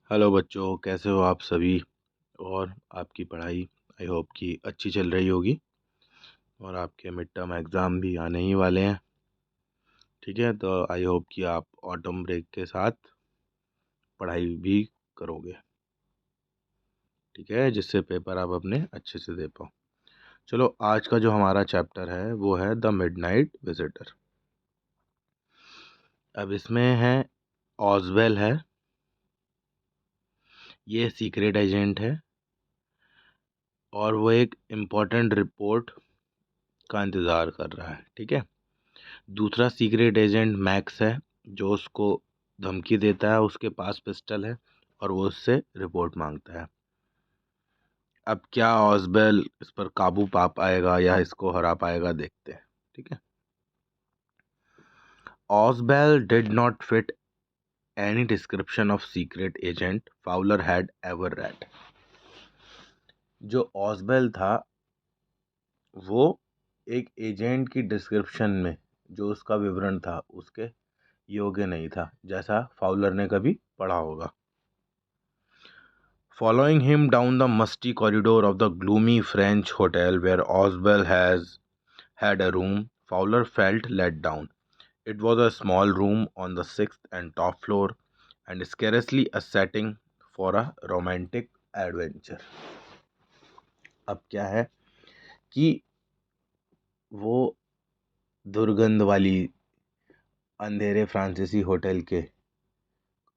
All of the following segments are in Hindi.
हेलो बच्चों, कैसे हो आप सभी। और आपकी पढ़ाई आई होप कि अच्छी चल रही होगी। और आपके मिड टर्म एग्ज़ाम भी आने ही वाले हैं। ठीक है, तो आई होप कि आप ऑटम ब्रेक के साथ पढ़ाई भी करोगे। ठीक है, जिससे पेपर आप अपने अच्छे से दे पाओ। चलो, आज का जो हमारा चैप्टर है वो है द मिडनाइट विजिटर। अब इसमें है ऑज़वेल है, ये सीक्रेट एजेंट है और वो एक इम्पॉर्टेंट रिपोर्ट का इंतज़ार कर रहा है। ठीक है, दूसरा सीक्रेट एजेंट मैक्स है जो उसको धमकी देता है, उसके पास पिस्टल है और वो उससे रिपोर्ट मांगता है। अब क्या ऑज़वेल इस पर काबू पा पाएगा या इसको हरा पाएगा, देखते हैं। ठीक है, Oswell did not fit any description of secret agent Fowler had ever read. जो ऑज़वेल था वो एक एजेंट की डिस्क्रिप्शन में, जो उसका विवरण था, उसके योग्य नहीं था, जैसा फाउलर ने कभी पढ़ा होगा। Following him down the musty corridor of the gloomy French hotel where Oswell has had a room, Fowler felt let down. It was a small room on the sixth and top floor, and scarcely a setting for a romantic adventure. अब क्या है कि वो दुर्गंध वाली अंधेरे फ्रांसीसी होटल के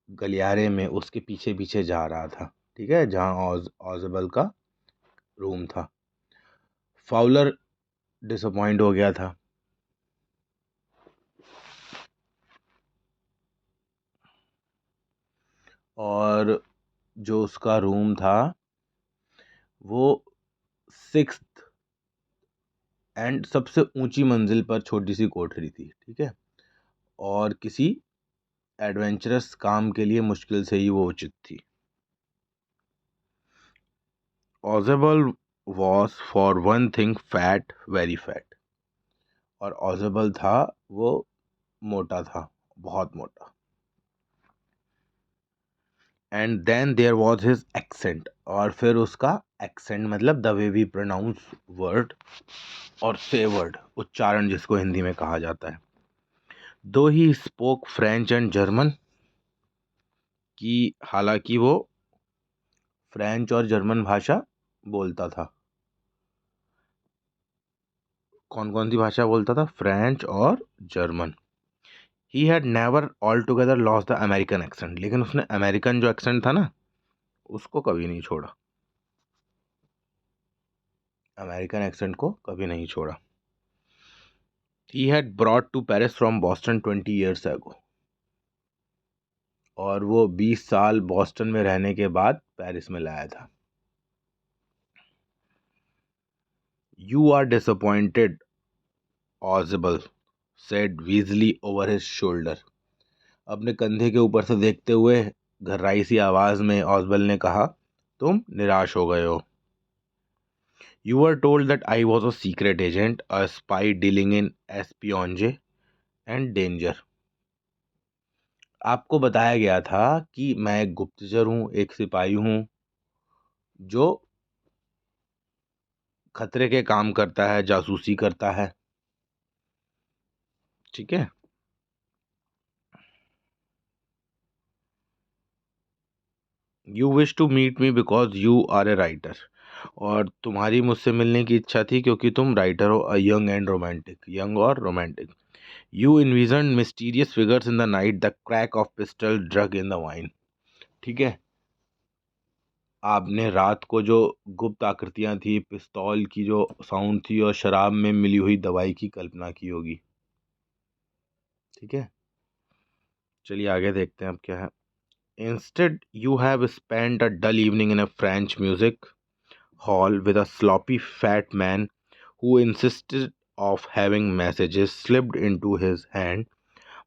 गलियारे में उसके पीछे पीछे जा रहा था। ठीक है, जहाँ ऑज़वेल का रूम था। फाउलर डिसअपॉइंट हो गया था और जो उसका रूम था वो सिक्स्थ एंड सबसे ऊंची मंजिल पर छोटी सी कोठरी थी। ठीक है, और किसी एडवेंचरस काम के लिए मुश्किल से ही वो उचित थी। Ozable was for one thing fat, very fat. और ऑज़ेबल था वो मोटा था, बहुत मोटा। And then there was his accent, और फिर उसका एक्सेंट मतलब the way we pronounce word और से वर्ड, उच्चारण जिसको हिंदी में कहा जाता है। दो he spoke French and German, कि हालांकि वो फ्रेंच और जर्मन भाषा बोलता था। कौन कौन सी भाषा बोलता था? फ्रेंच और German. He had never all together lost the American accent, लेकिन उसने अमेरिकन जो एक्सेंट था ना, उसको कभी नहीं छोड़ा। अमेरिकन एक्सेंट को कभी नहीं छोड़ा। He had brought to Paris from Boston 20 years ago, और वो 20 साल बॉस्टन में रहने के बाद पेरिस में लाया था। You are disappointed Ozable, said Weasley over his shoulder. अपने कंधे के ऊपर से देखते हुए घर्राई सी आवाज में ऑज़वेल ने कहा, तुम निराश हो गए हो। You were told that I was a secret agent, a spy dealing in espionage and danger. आपको बताया गया था कि मैं एक गुप्तचर हूँ, एक सिपाही हूँ जो खतरे के काम करता है, जासूसी करता है। ठीक है, you wish to meet me because you are a writer, और तुम्हारी मुझसे मिलने की इच्छा थी क्योंकि तुम राइटर हो। A young and romantic, young और romantic. You envision mysterious figures in the night, the crack of pistol drug in the wine. ठीक है, आपने रात को जो गुप्त आकृतियां थी, पिस्तौल की जो साउंड थी और शराब में मिली हुई दवाई की कल्पना की होगी। ठीक है, चलिए आगे देखते हैं अब क्या है। Instead you have spend a dull evening in a French music hall with a sloppy fat man who insisted of having messages slipped into his hand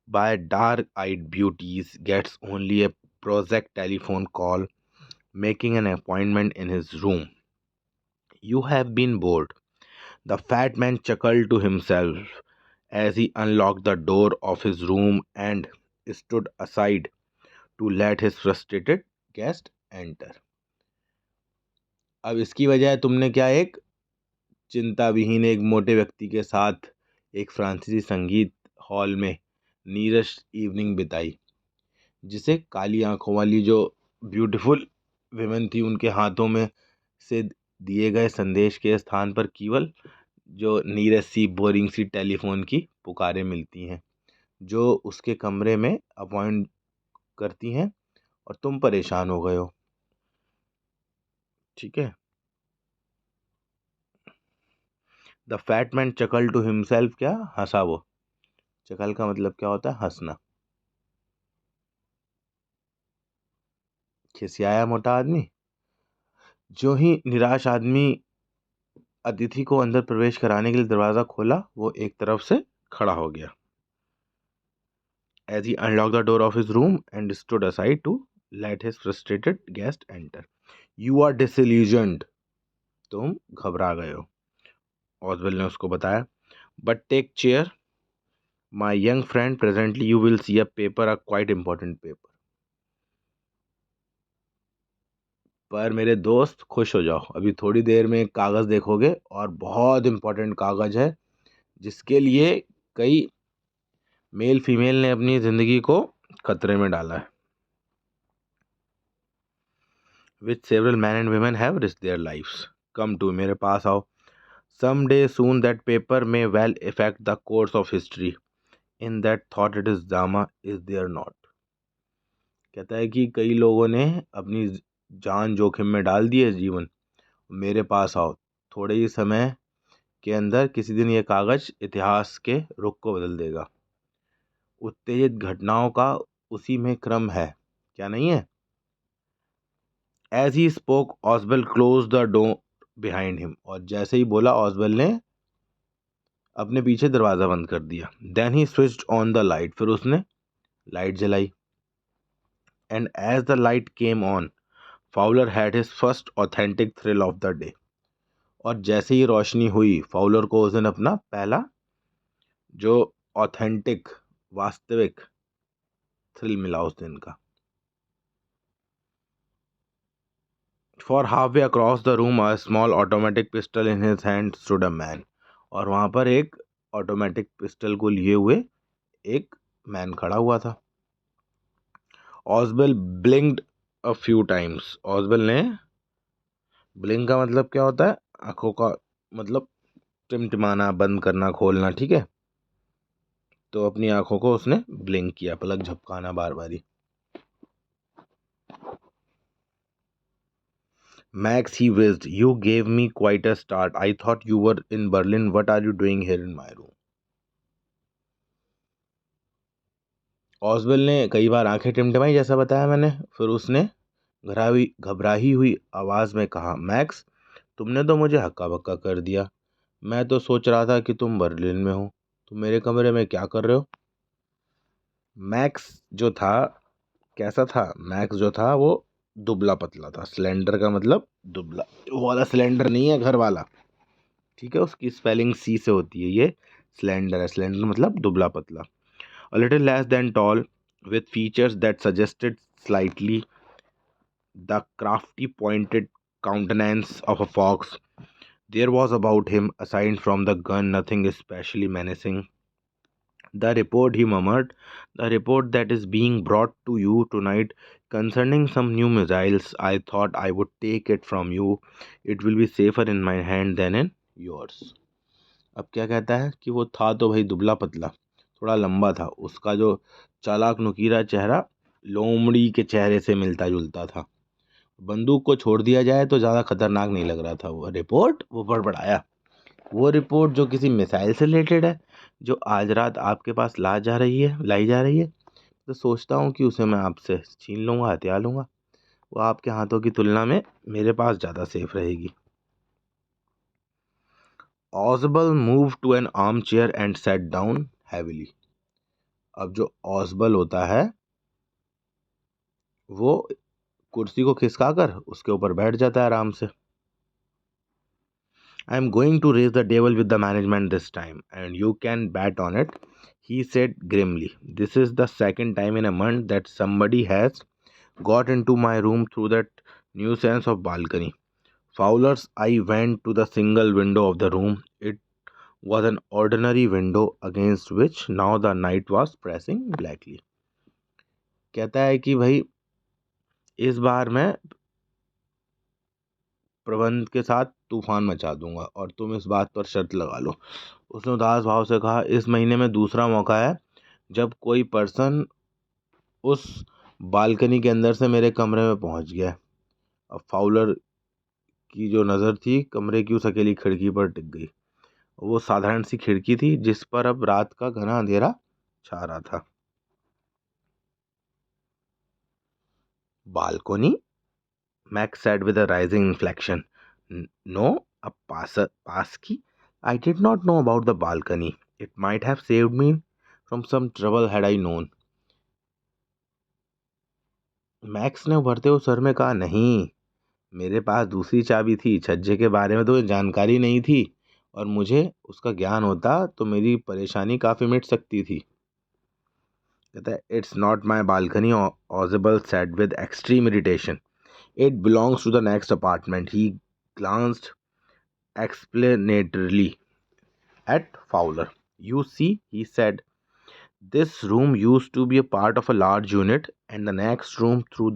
by dark-eyed beauties, gets only a Prozac telephone call, making an appointment in his room. You have been bored. The fat man chuckled to himself as he unlocked the door of his room and stood aside to let his frustrated guest enter. अब इसकी वजह तुमने क्या, एक चिंता विहीन एक मोटे व्यक्ति के साथ एक फ्रांसीसी संगीत हॉल में नीरस इवनिंग बिताई, जिसे काली आंखों वाली जो ब्यूटीफुल विमेन थी उनके हाथों में से दिए गए संदेश के स्थान पर केवल जो नीरस सी बोरिंग सी टेलीफोन की पुकारें मिलती हैं, जो उसके कमरे में अपॉइंट करती हैं, और तुम परेशान हो गए हो। ठीक है। The fat man chuckle to himself, क्या हंसा वो। चकल का मतलब क्या होता है, हंसना। खिसियाया मोटा आदमी। जो ही निराश आदमी अतिथि को अंदर प्रवेश कराने के लिए दरवाजा खोला, वो एक तरफ से खड़ा हो गया। As he unlocked the door of his room and stood aside to let his frustrated guest enter. You are disillusioned. तुम घबरा गए हो, ऑजवेल ने उसको बताया। But take chair, my young friend. Presently you will see a paper, a quite important paper. पर मेरे दोस्त खुश हो जाओ, अभी थोड़ी देर में एक कागज़ देखोगे, और बहुत इम्पोर्टेंट कागज़ है, जिसके लिए कई मेल फीमेल ने अपनी ज़िंदगी को खतरे में डाला है। Which several men and women have risked their lives. Come to, मेरे पास आओ। Someday soon that paper may well affect the course of history. In that thought it is drama, is there not? कहता है कि कई लोगों ने अपनी जान जोखिम में डाल दी है जीवन। मेरे पास आओ, थोड़े ही समय के अंदर किसी दिन ये कागज इतिहास के रुख को बदल देगा। उत्तेजित घटनाओं का उसी में क्रम है, क्या नहीं है? As he spoke, Oswald closed the door behind him. और जैसे ही बोला, ऑसवेल ने अपने पीछे दरवाज़ा बंद कर दिया। Then he switched on the light. फिर उसने लाइट जलाई। And as the light came on, Fowler had his first authentic thrill of the day. और जैसे ही रोशनी हुई, फाउलर को उस दिन अपना पहला जो ऑथेंटिक वास्तविक थ्रिल मिला उस दिन का। For halfway across the room, a small automatic pistol in his hand stood a man. और वहाँ पर एक ऑटोमेटिक पिस्टल को लिए हुए एक मैन खड़ा हुआ था। ऑसवेल ब्लिंक्ड अ फ्यू टाइम्स। ऑसवेल ने, ब्लिंक का मतलब क्या होता है, आंखों का मतलब टिमटिमाना, बंद करना, खोलना, ठीक है। तो अपनी आंखों को उसने ब्लिंक किया, पलक झपकाना बार बारी। Max, he whizzed, you gave me quite a start. I thought you were in Berlin. What are you doing here in my room? ऑसवेल ने कई बार आंखें टिमटिमाई, जैसा बताया मैंने। फिर उसने घबराई हुई आवाज़ में कहा, मैक्स, तुमने तो मुझे हक्का बक्का कर दिया। मैं तो सोच रहा था कि तुम बर्लिन में हो। तुम मेरे कमरे में क्या कर रहे हो? मैक्स जो था, कैसा था मैक्स जो था, वो दुबला पतला था। स्लेंडर का मतलब दुबला, वो वाला स्लेंडर नहीं है घर वाला, ठीक है। उसकी स्पेलिंग सी से होती है। ये स्लेंडर है। स्लेंडर मतलब दुबला पतला। A little less than tall, with features that suggested slightly the crafty pointed countenance of a fox. There was about him, aside from the gun, nothing especially menacing. The report, he murmured, the report that is being brought to you tonight concerning some new missiles. I thought I would take it from you. It will be safer in my hand than in yours. अब क्या कहता है कि वो था तो भाई दुबला पतला, थोड़ा लंबा था। उसका जो चालाक नुकीला चेहरा लोमड़ी के चेहरे से मिलता जुलता था। बंदूक को छोड़ दिया जाए तो ज़्यादा खतरनाक नहीं लग रहा था। वो रिपोर्ट, वो बड़बड़ाया, वो रिपोर्ट जो किसी मिसाइल से रिलेटेड है, जो आज रात आपके पास लाई जा रही है, तो सोचता हूँ कि उसे मैं आपसे छीन लूँगा, हथिया लूँगा। वो आपके हाथों की तुलना में मेरे पास ज़्यादा सेफ रहेगी। Osbal move to an armchair and set down heavily. अब जो ऑसबल होता है, वो कुर्सी को खिसका कर उसके ऊपर बैठ जाता है आराम से। I am going to raise the devil with the management this time, and you can bet on it, he said grimly. This is the second time in a month that somebody has got into my room through that nuisance of balcony. Fowler's eye went to the single window of the room. It was an ordinary window against which now the night was pressing blackly. कहता है कि भाई इस बार मैं प्रबंध के साथ तूफान मचा दूंगा और तुम इस बात पर शर्त लगा लो। उसने उदास भाव से कहा, इस महीने में दूसरा मौका है जब कोई पर्सन उस बालकनी के अंदर से मेरे कमरे में पहुंच गया है। अब फाउलर की जो नज़र थी कमरे की उस अकेली खिड़की पर टिक गई। वो साधारण सी खिड़की थी जिस पर अब रात का घना अंधेरा छा रहा था। Balcony, Max said with a rising inflection. No, a passkey? I did not know about the balcony. It might have saved me from some trouble had I known. Max ने उभरते हुए स्वर में कहा, नहीं, मेरे पास दूसरी चाबी थी। छज्जे के बारे में तो जानकारी नहीं थी और मुझे उसका ज्ञान होता तो मेरी परेशानी काफ़ी मिट सकती थी। कहता है, it's not my balcony, Ausable said with extreme irritation. It belongs to the next apartment. He glanced explanatorily at Fowler. You see, he said, this room used to be a part of a large unit, and the next room through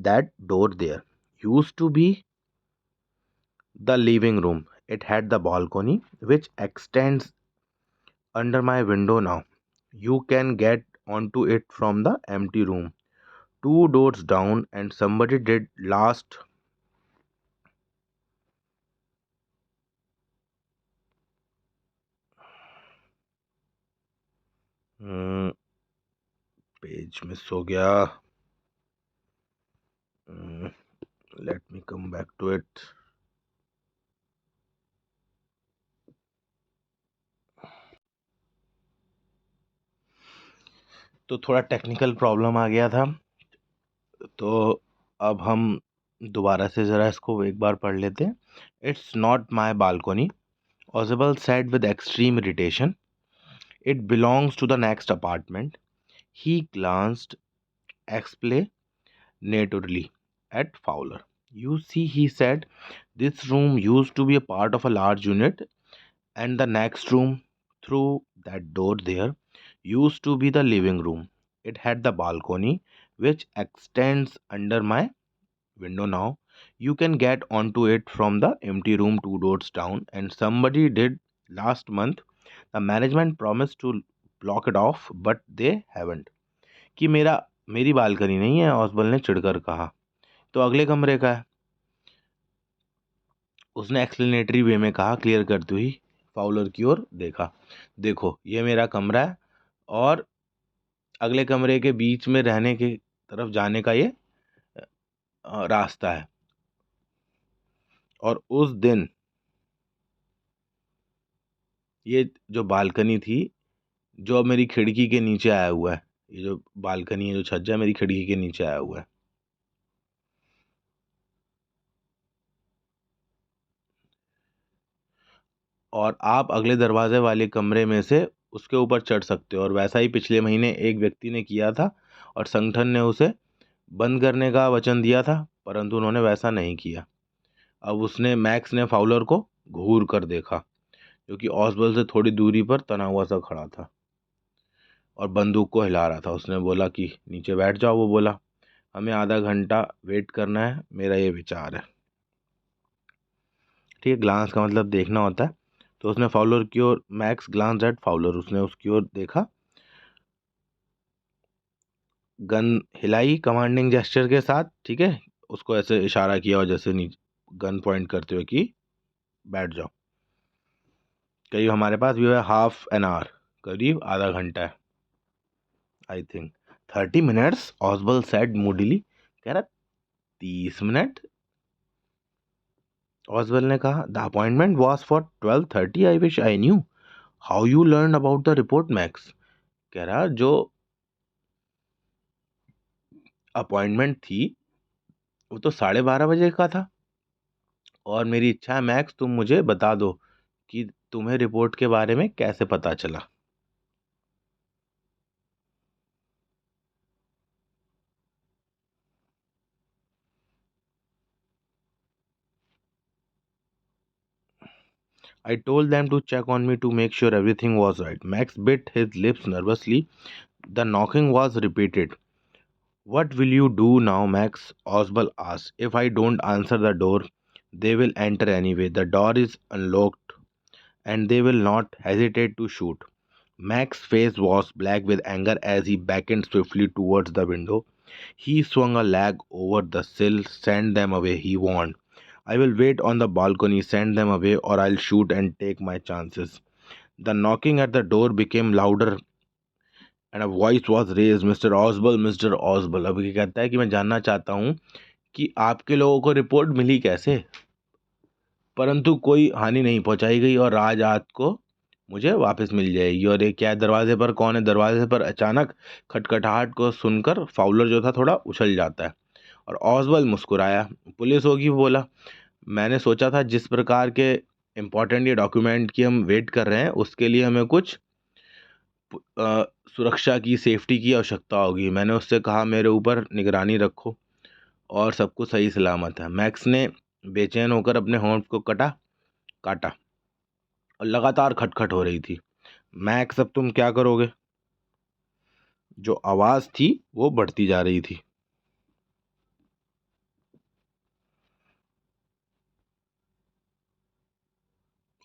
that door there used to be the living room. It had the balcony, which extends under my window now. You can get onto it from the empty room two doors down, and somebody did last. Page miss हो गया. Let me come back to it. तो थोड़ा टेक्निकल प्रॉब्लम आ गया था, तो अब हम दोबारा से ज़रा इसको एक बार पढ़ लेते हैं. It's not my balcony, Ausable said with extreme irritation. It belongs to the next apartment. He glanced explanatorily at Fowler. You see, he said, this room used to be a part of a large unit, and the next room through that door there used to be the living room. It had the balcony, which extends under my window now. You can get onto it from the empty room two doors down, and somebody did last month. The management promised to block it off, but they haven't. कि मेरी बालकनी नहीं है, ऑसबल ने चिढ़कर कहा, तो अगले कमरे का है. उसने एक्सप्लेनेटरी वे में कहा, क्लियर करते हुई फाउलर की ओर देखा. देखो, ये मेरा कमरा है और अगले कमरे के बीच में रहने की तरफ जाने का ये रास्ता है. और उस दिन ये जो बालकनी थी, जो अब मेरी खिड़की के नीचे आया हुआ है, ये जो बालकनी है, जो छज्जा मेरी खिड़की के नीचे आया हुआ है. और आप अगले दरवाजे वाले कमरे में से उसके ऊपर चढ़ सकते हो. और वैसा ही पिछले महीने एक व्यक्ति ने किया था और संगठन ने उसे बंद करने का वचन दिया था, परंतु उन्होंने वैसा नहीं किया. अब मैक्स ने फाउलर को घूर कर देखा, जो कि ऑसबल से थोड़ी दूरी पर तना हुआ सा खड़ा था और बंदूक को हिला रहा था. उसने बोला कि नीचे बैठ जाओ. वो बोला, हमें आधा घंटा वेट करना है, मेरा ये विचार है. ठीक है, ग्लांस का मतलब देखना होता है. तो उसने फाउलर की ओर, मैक्स ग्लांस एट फाउलर, उसने उसकी ओर देखा, गन हिलाई कमांडिंग जेस्चर के साथ. ठीक है, उसको ऐसे इशारा किया और जैसे गन पॉइंट करते हुए कि बैठ जाओ. करीब हमारे पास भी है हाफ एन आवर, करीब आधा घंटा है. I think 30 minutes, Ausable said moodily. कह रहा 30 मिनट. ऑसबल ने कहा, the appointment was for 12:30. I wish I knew how you learn about the report Max. कह रहा जो अपॉइंटमेंट थी वो तो 12:30 बजे का था, और मेरी इच्छा है मैक्स, तुम मुझे बता दो कि तुम्हें रिपोर्ट के बारे में कैसे पता चला. I told them to check on me to make sure everything was right. Max bit his lips nervously. The knocking was repeated. What will you do now, Max? Oswald asked. If I don't answer the door, they will enter anyway. The door is unlocked and they will not hesitate to shoot. Max's face was black with anger as he beckoned swiftly towards the window. He swung a leg over the sill. Send them away, he warned. I will wait on the balcony. Send them away or I'll shoot and take my chances. The knocking at the door became louder and a voice was raised. Mister Ausable, mister Ausable. अब ये कहता है कि मैं जानना चाहता हूँ कि आपके लोगों को रिपोर्ट मिली कैसे, परंतु कोई हानि नहीं पहुंचाई गई और आज रात को मुझे वापस मिल जाएगी। और ये क्या है, दरवाजे पर कौन है? दरवाजे पर अचानक खटखटाहट को सुनकर फाउलर जो था थोड़ा उछल जाता है और ऑसबल मुस्कुराया। पुलिस होगी, वो बोला। मैंने सोचा था जिस प्रकार के इम्पोर्टेंट ये डॉक्यूमेंट की हम वेट कर रहे हैं उसके लिए हमें कुछ सुरक्षा की, सेफ्टी की आवश्यकता होगी। मैंने उससे कहा मेरे ऊपर निगरानी रखो और सब कुछ सही सलामत है। मैक्स ने बेचैन होकर अपने होंठ को काटा और लगातार खटखट हो रही थी। मैक्स, अब तुम क्या करोगे? जो आवाज़ थी वो बढ़ती जा रही थी।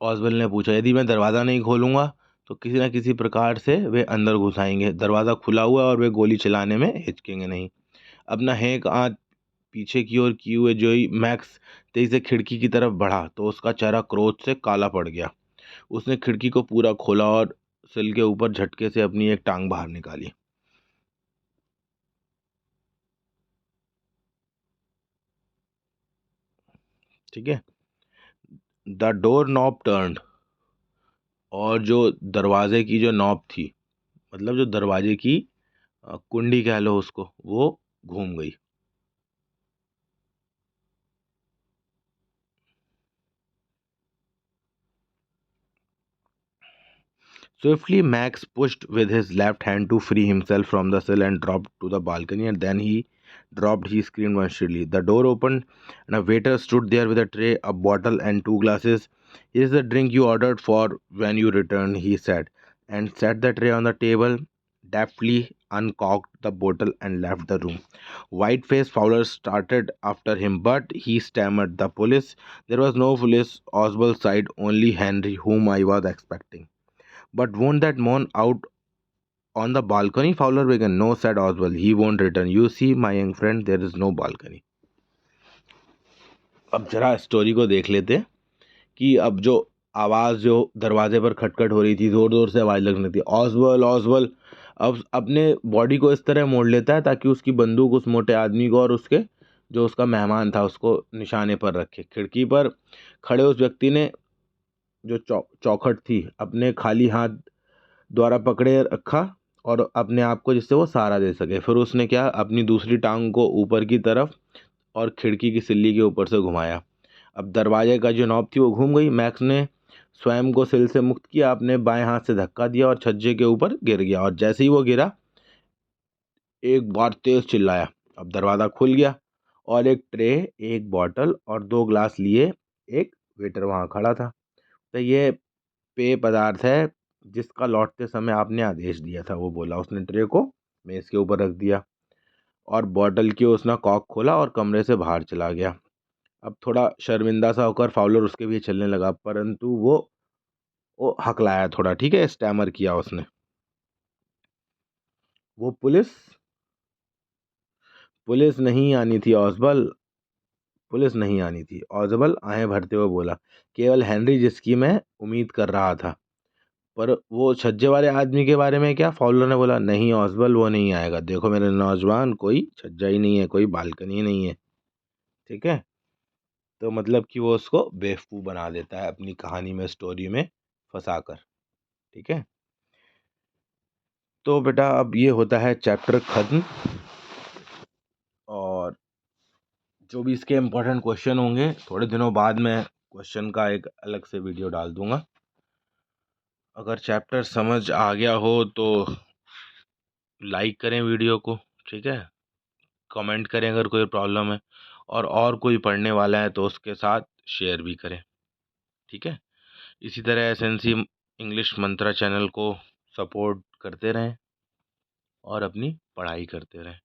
ऑसवेल ने पूछा। यदि मैं दरवाज़ा नहीं खोलूंगा तो किसी न किसी प्रकार से वे अंदर घुस आएंगे। दरवाज़ा खुला हुआ है और वे गोली चलाने में हिचकेंगे नहीं। अपना हेंक आँख पीछे की ओर किए हुए जो ही मैक्स तेजी से खिड़की की तरफ बढ़ा तो उसका चेहरा क्रोध से काला पड़ गया। उसने खिड़की को पूरा खोला और सिल के ऊपर झटके से अपनी एक टांग बाहर निकाली। ठीक है। द डोर नॉब टर्न्ड, और जो दरवाजे की जो नॉब थी, मतलब जो दरवाजे की कुंडी कह लो उसको, वो घूम गई। Swiftly, Max pushed with his left hand to free himself from the sill and dropped to the balcony. And then he dropped, he screamed violently. The door opened, and a waiter stood there with a tray, a bottle, and two glasses. Here's the drink you ordered for when you returned, he said, and set the tray on the table, deftly uncorked the bottle, and left the room. White faced Fowler started after him, but he stammered, The police? There was no police. Oswald sighed, Only Henry, whom I was expecting. But won't that mourn out on the balcony? Fowler began. No, said Oswald. He won't return. You see, my young friend, there is no balcony. अब जरा स्टोरी को देख लेते कि अब जो आवाज़ जो दरवाजे पर खटखट हो रही थी, ज़ोर ज़ोर से आवाज़ लगने थी, ऑसवल ऑसवल, अब अपने बॉडी को इस तरह मोड़ लेता है ताकि उसकी बंदूक उस मोटे आदमी को और उसके जो उसका मेहमान था उसको निशाने पर रखे। खिड़की पर खड़े उस व्यक्ति ने जो चौखट थी अपने खाली हाथ द्वारा पकड़े रखा और अपने आप को जिससे वो सहारा दे सके। फिर उसने क्या, अपनी दूसरी टांग को ऊपर की तरफ और खिड़की की सिल्ली के ऊपर से घुमाया। अब दरवाजे का जो नॉब थी वो घूम गई। मैक्स ने स्वयं को सिल से मुक्त किया, अपने बाएं हाथ से धक्का दिया और छज्जे के ऊपर गिर गया। और जैसे ही वो गिरा, एक बार तेज चिल्लाया। अब दरवाज़ा खुल गया और एक ट्रे, एक बॉटल और दो ग्लास लिए एक वेटर वहाँ खड़ा था। तो ये पेय पदार्थ है जिसका लौटते समय आपने आदेश दिया था, वो बोला। उसने ट्रे को मेज़ के ऊपर रख दिया और बॉटल की उसने कॉक खोला और कमरे से बाहर चला गया। अब थोड़ा शर्मिंदा सा होकर फाउलर उसके पीछे चलने लगा, परंतु वो हकलाया थोड़ा, ठीक है, स्टैमर किया उसने। वो पुलिस पुलिस नहीं आनी थी ऑसबल, पुलिस नहीं आनी थी। ऑसबल आहें भरते हुए बोला, केवल हेनरी जिसकी मैं उम्मीद कर रहा था। पर वो छज्जे वाले आदमी के बारे में क्या? फॉलो ने बोला। नहीं ऑसबल, वो नहीं आएगा। देखो मेरे नौजवान, कोई छज्जा ही नहीं है, कोई बालकनी ही नहीं है, ठीक है। तो मतलब कि वो उसको बेवकूफ़ बना देता है अपनी कहानी में, स्टोरी में फंसा कर, ठीक है। तो बेटा अब ये होता है चैप्टर ख़त्म, और जो भी इसके इम्पोर्टेंट क्वेश्चन होंगे थोड़े दिनों बाद मैं क्वेश्चन का एक अलग से वीडियो डाल दूंगा। अगर चैप्टर समझ आ गया हो तो लाइक करें वीडियो को, ठीक है। कमेंट करें अगर कोई प्रॉब्लम है, और कोई पढ़ने वाला है तो उसके साथ शेयर भी करें, ठीक है। इसी तरह एसएनसी इंग्लिश मंत्रा चैनल को सपोर्ट करते रहें और अपनी पढ़ाई करते रहें।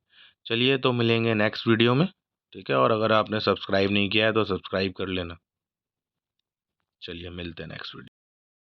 चलिए तो मिलेंगे नेक्स्ट वीडियो में, ठीक है। और अगर आपने सब्सक्राइब नहीं किया है तो सब्सक्राइब कर लेना। चलिए मिलते हैं नेक्स्ट वीडियो।